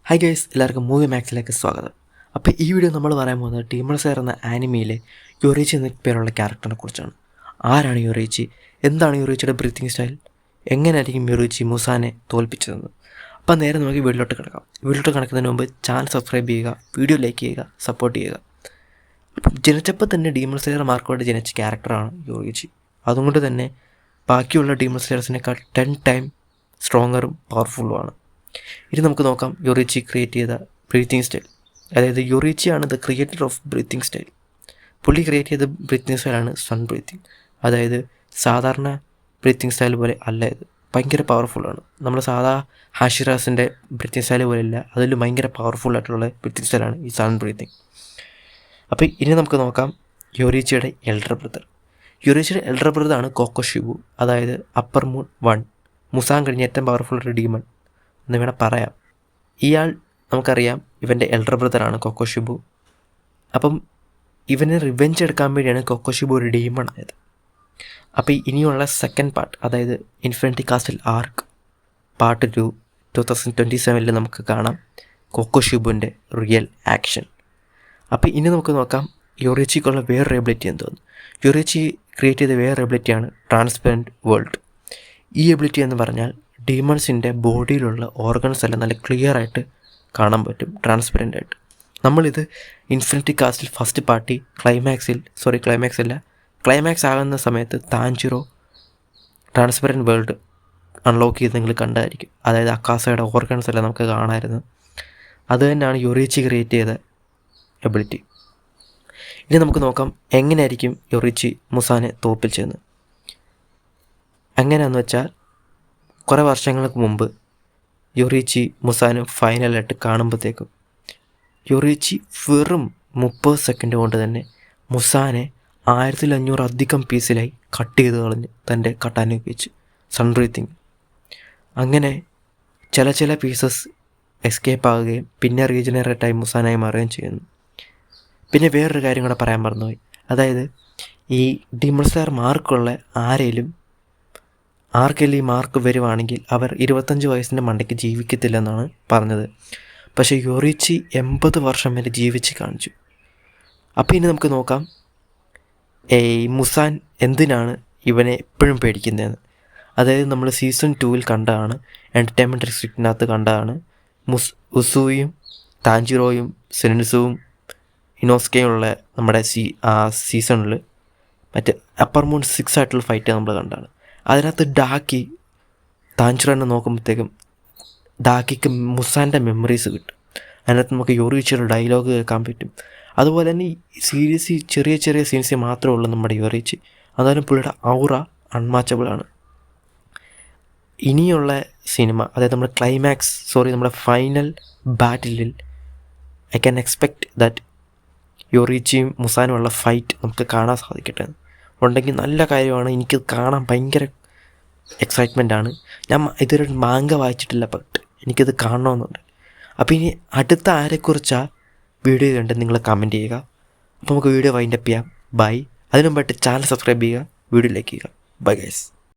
Hi guys, എല്ലാവർക്കും movie മാക്സിലേക്ക് സ്വാഗതം. അപ്പോൾ ഈ വീഡിയോ നമ്മൾ പറയാൻ പോകുന്നത് ഡീമൺ സ്ലെയർ എന്ന ആനിമയിലെ യൊറീച്ചി എന്ന പേരുള്ള ക്യാരക്ടറിനെ കുറിച്ചാണ്. ആരാണ് യൊറീച്ചി, എന്താണ് യൊറീച്ചിയുടെ ബ്രീത്തിങ് സ്റ്റൈൽ, എങ്ങനെയായിരിക്കും യൊറീച്ചി മുസാനെ തോൽപ്പിച്ചതെന്ന്. അപ്പോൾ നേരെ നമുക്ക് വീഡിയോട്ട് കിടക്കാം. വീഡിയോട്ട് കിടക്കുന്നതിന് മുമ്പ് ചാനൽ സബ്സ്ക്രൈബ് ചെയ്യുക, വീഡിയോ ലൈക്ക് ചെയ്യുക, സപ്പോർട്ട് ചെയ്യുക. ജനിച്ചപ്പോൾ തന്നെ ഡീമൺ സ്ലെയർ മാർക്കോട്ട് ജനിച്ച ക്യാരക്ടറാണ് യൊറീച്ചി. അതുകൊണ്ട് തന്നെ ബാക്കിയുള്ള ഡീമൺ സ്ലെയർസിനേക്കാൾ 10 ടൈം സ്ട്രോങ്ങറും പവർഫുള്ളുമാണ്. ഇനി നമുക്ക് നോക്കാം യൊറീച്ചി ക്രിയേറ്റ് ചെയ്ത ബ്രീത്തിങ് സ്റ്റൈൽ. അതായത് യൊറീച്ചിയാണ് the creator of breathing style. പുള്ളി ക്രിയേറ്റ് ചെയ്ത ബ്രീത്തിങ് സ്റ്റൈലാണ് സൺ ബ്രീത്തിങ്. അതായത് സാധാരണ ബ്രീത്തിങ് സ്റ്റൈൽ പോലെ അല്ല, ഇത് ഭയങ്കര പവർഫുള്ളാണ്. നമ്മൾ സാധാ ഹാഷിറാസിൻ്റെ ബ്രീത്തിങ് സ്റ്റൈൽ പോലെയല്ല, അതിൽ ഭയങ്കര പവർഫുള്ളായിട്ടുള്ള ബ്രീത്തിങ് സ്റ്റൈലാണ് ഈ സൺ ബ്രീത്തിങ്. അപ്പോൾ ഇനി നമുക്ക് നോക്കാം യൊറീച്ചിയുടെ എൽഡർ ബ്രദർ. യൊറീച്ചിയുടെ എൽഡർ ബ്രദറാണ് കോക്കോഷിബു, അതായത് അപ്പർ മൂൺ 1, മുസാൻ കഴിഞ്ഞ ഏറ്റവും പവർഫുൾ ഒരു ഡീമൺ എന്ന് വേണം പറയാം. ഇയാൾ നമുക്കറിയാം ഇവൻ്റെ എൽഡർ ബ്രദറാണ് കോക്കോഷിബു. അപ്പം ഇവന് റിവെഞ്ച് എടുക്കാൻ വേണ്ടിയാണ് കോക്കോഷിബു ഒരു ഡീമൺ ആയത്. അപ്പോൾ ഇനിയുള്ള സെക്കൻഡ് പാർട്ട്, അതായത് ഇൻഫിനിറ്റി കാസ്റ്റിൽ ആർക്ക് പാർട്ട് 2 2027 നമുക്ക് കാണാം കോക്കോഷിബുവിൻ്റെ റിയൽ ആക്ഷൻ. അപ്പോൾ ഇനി നമുക്ക് നോക്കാം യൊറീച്ചിക്കുള്ള വേറൊരു എബിലിറ്റി എന്തോന്ന്. യൊറീച്ചി ക്രിയേറ്റ് ചെയ്ത വേറൊരു എബിലിറ്റിയാണ് ട്രാൻസ്പെറൻറ്റ് വേൾഡ്. ഈ എബിലിറ്റി എന്ന് പറഞ്ഞാൽ ഡീമൺസിൻ്റെ ബോഡിയിലുള്ള ഓർഗൻസ് എല്ലാം നല്ല ക്ലിയർ ആയിട്ട് കാണാൻ പറ്റും, ട്രാൻസ്പെറൻ്റ് ആയിട്ട്. നമ്മളിത് ഇൻഫിനിറ്റി കാസ്റ്റിൽ ഫസ്റ്റ് പാർട്ടി ക്ലൈമാക്സ് ആകുന്ന സമയത്ത് താൻജിറോ ട്രാൻസ്പെറൻറ്റ് വേൾഡ് അൺലോക്ക് ചെയ്ത് നിങ്ങൾ കണ്ടായിരിക്കും. അതായത് അക്കാസയുടെ ഓർഗൻസ് എല്ലാം നമുക്ക് കാണാമായിരുന്നു. അത് തന്നെയാണ് യൊറീച്ചി ക്രിയേറ്റ് ചെയ്ത എബിലിറ്റി. ഇനി നമുക്ക് നോക്കാം എങ്ങനെയായിരിക്കും യൊറീച്ചി മുസാനെ തോൽപ്പിച്ചതെന്ന്. എങ്ങനെയാണെന്ന് വെച്ചാൽ കുറേ വർഷങ്ങൾക്ക് മുമ്പ് യൊറീച്ചി മുസാന് ഫൈനലായിട്ട് കാണുമ്പോഴത്തേക്കും യൊറീച്ചി വെറും 30 സെക്കൻഡ് കൊണ്ട് തന്നെ മുസാനെ 1500 അധികം പീസിലായി കട്ട് ചെയ്ത് കളഞ്ഞ് തൻ്റെ കട്ടാന ഉപയോഗിച്ച് സൺ ബ്രീത്തിങ്. അങ്ങനെ ചില പീസസ് എസ്കേപ്പ് ആകുകയും പിന്നെ റീജനറേറ്റായി മുസാനായി മാറുകയും ചെയ്യുന്നു. പിന്നെ വേറൊരു കാര്യം കൂടെ പറയാൻ മറന്നുപോയി. അതായത് ഈ ഡീമൺ സ്ലെയർ മാർക്കുള്ള ആർക്കെല്ലാം ഈ മാർക്ക് വരുവാണെങ്കിൽ അവർ 25 വയസ്സിൻ്റെ മണ്ടയ്ക്ക് ജീവിക്കത്തില്ലെന്നാണ് പറഞ്ഞത്. പക്ഷേ യൊറീച്ചി 80 വർഷം വരെ ജീവിച്ച് കാണിച്ചു. അപ്പോൾ ഇനി നമുക്ക് നോക്കാം മുസാൻ എന്തിനാണ് ഇവനെ എപ്പോഴും പേടിക്കുന്നതെന്ന്. അതായത് നമ്മൾ സീസൺ 2 കണ്ടതാണ്, എൻ്റർടൈൻമെൻറ്റ് ഡിസ്ട്രിക്റ്റിനകത്ത് കണ്ടതാണ്. ഉസൂയും താൻജിറോയും സെനിൻസുവും ഇനോസ്കെയുള്ള നമ്മുടെ സീസണിൽ മറ്റേ അപ്പർ മൂൺ 6 ആയിട്ടുള്ള ഫൈറ്റ് നമ്മൾ കണ്ടതാണ്. അതിനകത്ത് ഡാക്കി താൻജിറോനെ നോക്കുമ്പോഴത്തേക്കും ഡാക്കിക്ക് മുസാൻ്റെ മെമ്മറീസ് കിട്ടും. അതിനകത്ത് നമുക്ക് യൊറീച്ചിയുടെ ഡയലോഗ് കേൾക്കാൻ പറ്റും. അതുപോലെ തന്നെ ഈ ചെറിയ സീൻസ് മാത്രമേ ഉള്ളൂ നമ്മുടെ യൊറീച്ചി. അതായത് പുള്ളിയുടെ ഔറ അൺമാച്ചബിളാണ്. ഇനിയുള്ള സിനിമ, അതായത് നമ്മുടെ ഫൈനൽ ബാറ്റിലിൽ ഐ ക്യാൻ എക്സ്പെക്റ്റ് ദാറ്റ് യൊറീച്ചിയും മുസാനുമുള്ള ഫൈറ്റ് നമുക്ക് കാണാൻ സാധിക്കട്ടെ. ഉണ്ടെങ്കിൽ നല്ല കാര്യമാണ്. എനിക്കത് കാണാൻ ഭയങ്കര എക്സൈറ്റ്മെൻറ്റാണ്. ഞാൻ ഇതൊരു മാങ്ക വായിച്ചിട്ടില്ല, ബട്ട് എനിക്കത് കാണണമെന്നുണ്ട്. അപ്പോൾ ഇനി അടുത്ത ആരെക്കുറിച്ചാണ് വീഡിയോ കണ്ട് നിങ്ങൾ കമൻറ്റ് ചെയ്യുക. അപ്പോൾ നമുക്ക് വീഡിയോ വൈൻഡപ്പ് ചെയ്യാം. ബൈ. അതിനു മുമ്പായിട്ട് ചാനൽ സബ്സ്ക്രൈബ് ചെയ്യുക, വീഡിയോ ലൈക്ക് ചെയ്യുക. Bye guys.